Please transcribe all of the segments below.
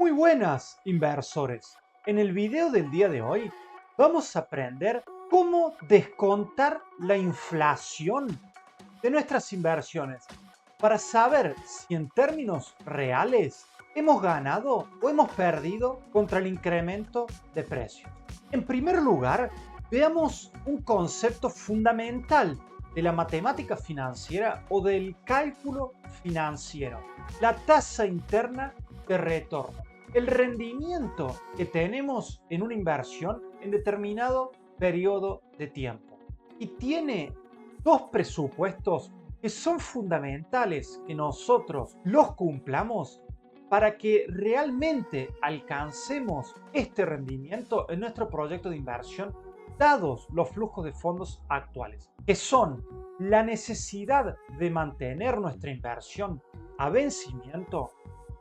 Muy buenas, inversores. En el video del día de hoy vamos a aprender cómo descontar la inflación de nuestras inversiones para saber si en términos reales hemos ganado o hemos perdido contra el incremento de precios. En primer lugar, veamos un concepto fundamental de la matemática financiera o del cálculo financiero, la tasa interna de retorno, el rendimiento que tenemos en una inversión en determinado periodo de tiempo. Y tiene dos presupuestos que son fundamentales que nosotros los cumplamos para que realmente alcancemos este rendimiento en nuestro proyecto de inversión, dados los flujos de fondos actuales, que son la necesidad de mantener nuestra inversión a vencimiento,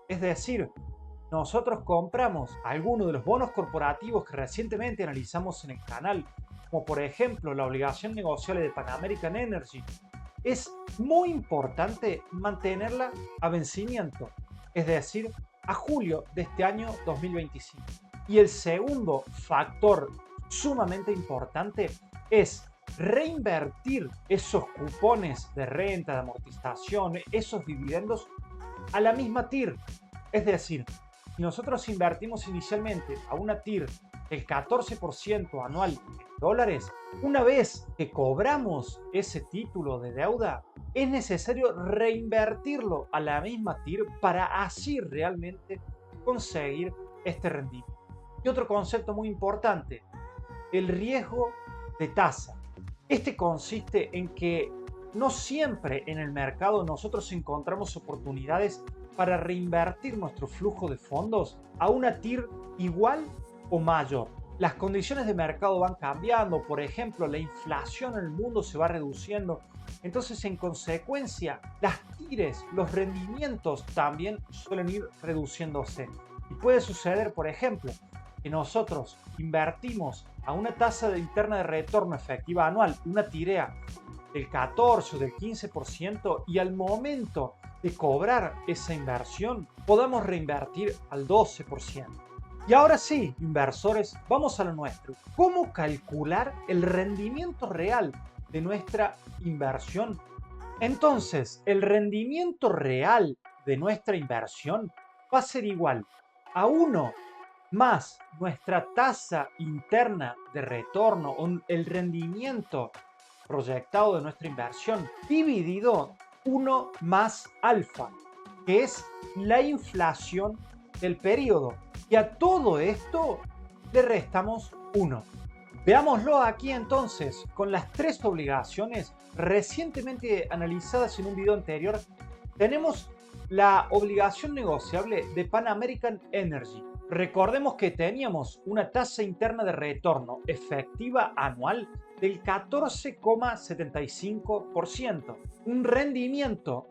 es decir, nosotros compramos algunos de los bonos corporativos que recientemente analizamos en el canal, como por ejemplo la obligación negociable de Pan American Energy. Es muy importante mantenerla a vencimiento, es decir, a julio de este año 2025. Y el segundo factor sumamente importante es reinvertir esos cupones de renta, de amortización, esos dividendos a la misma TIR. Es decir, si nosotros invertimos inicialmente a una TIR del 14% anual en dólares, una vez que cobramos ese título de deuda, es necesario reinvertirlo a la misma TIR para así realmente conseguir este rendimiento. Y otro concepto muy importante, el riesgo de tasa. Este consiste en que no siempre en el mercado nosotros encontramos oportunidades para reinvertir nuestro flujo de fondos a una TIR igual o mayor. Las condiciones de mercado van cambiando, por ejemplo, la inflación en el mundo se va reduciendo, entonces en consecuencia las TIRes, los rendimientos también suelen ir reduciéndose. Y puede suceder, por ejemplo, que nosotros invertimos a una tasa interna de retorno efectiva anual, una TIREA del 14 o del 15%, y al momento de cobrar esa inversión podamos reinvertir al 12%. Y ahora sí, inversores, vamos a lo nuestro. ¿Cómo calcular el rendimiento real de nuestra inversión? Entonces, el rendimiento real de nuestra inversión va a ser igual a 1 más nuestra tasa interna de retorno, el rendimiento proyectado de nuestra inversión, dividido 1 más alfa, que es la inflación del periodo. Y a todo esto le restamos 1. Veámoslo aquí entonces con las tres obligaciones recientemente analizadas en un video anterior. Tenemos la obligación negociable de Pan American Energy. Recordemos que teníamos una tasa interna de retorno efectiva anual del 14,75%. Un rendimiento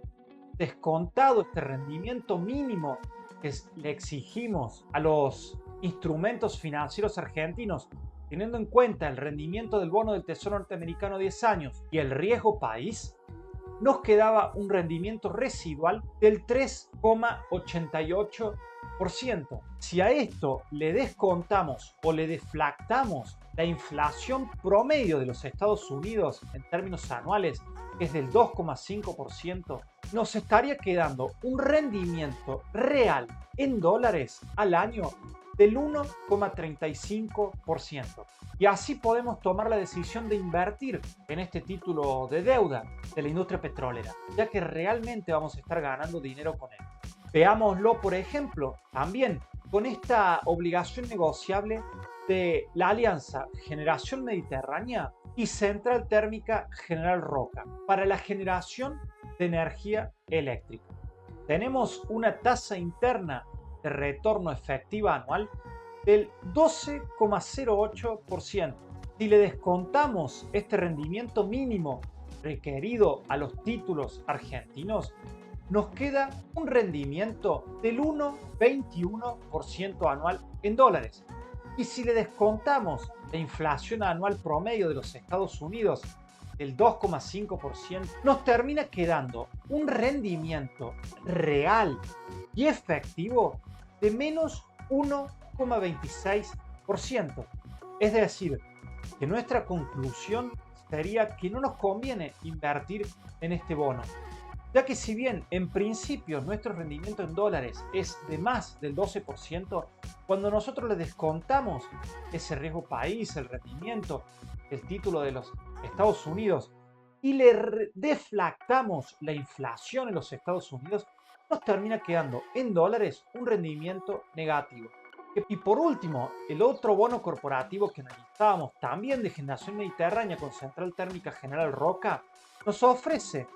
descontado, este rendimiento mínimo que le exigimos a los instrumentos financieros argentinos, teniendo en cuenta el rendimiento del bono del Tesoro norteamericano a 10 años y el riesgo país, nos quedaba un rendimiento residual del 3,88%. Si a esto le descontamos o le deflactamos la inflación promedio de los Estados Unidos en términos anuales, que es del 2,5%, nos estaría quedando un rendimiento real en dólares al año del 1,35%. Y así podemos tomar la decisión de invertir en este título de deuda de la industria petrolera, ya que realmente vamos a estar ganando dinero con él. Veámoslo, por ejemplo, también con esta obligación negociable de la alianza Generación Mediterránea y Central Térmica General Roca para la generación de energía eléctrica. Tenemos una tasa interna de retorno efectiva anual del 12,08%. Si le descontamos este rendimiento mínimo requerido a los títulos argentinos, nos queda un rendimiento del 1,21% anual en dólares. Y si le descontamos la inflación anual promedio de los Estados Unidos del 2,5%, nos termina quedando un rendimiento real y efectivo de menos 1,26%. Es decir, que nuestra conclusión sería que no nos conviene invertir en este bono, ya que si bien en principio nuestro rendimiento en dólares es de más del 12%, cuando nosotros le descontamos ese riesgo país, el rendimiento, el título de los Estados Unidos y le deflactamos la inflación en los Estados Unidos, nos termina quedando en dólares un rendimiento negativo. Y por último, el otro bono corporativo que analizábamos, también de Generación Mediterránea con Central Térmica General Roca, nos ofrece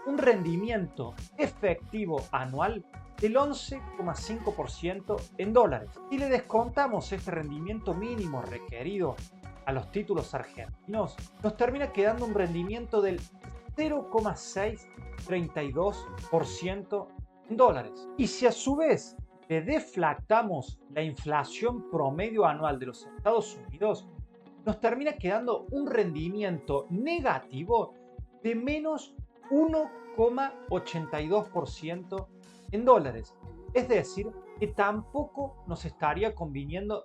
un rendimiento efectivo anual del 11,5% en dólares. Si le descontamos este rendimiento mínimo requerido a los títulos argentinos, nos termina quedando un rendimiento del 0,632% en dólares. Y si a su vez le deflactamos la inflación promedio anual de los Estados Unidos, nos termina quedando un rendimiento negativo de menos 1,82% en dólares. Es decir, que tampoco nos estaría conviniendo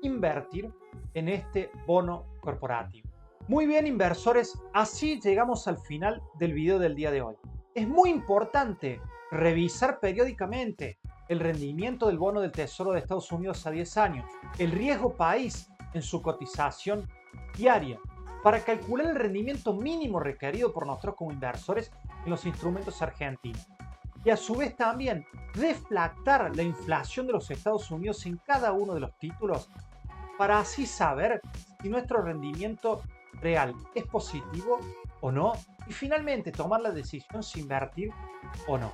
invertir en este bono corporativo. Muy bien, inversores, así llegamos al final del video del día de hoy. Es muy importante revisar periódicamente el rendimiento del bono del Tesoro de Estados Unidos a 10 años, el riesgo país en su cotización diaria, para calcular el rendimiento mínimo requerido por nosotros como inversores en los instrumentos argentinos. Y a su vez también deflactar la inflación de los Estados Unidos en cada uno de los títulos, para así saber si nuestro rendimiento real es positivo o no, y finalmente tomar la decisión si invertir o no.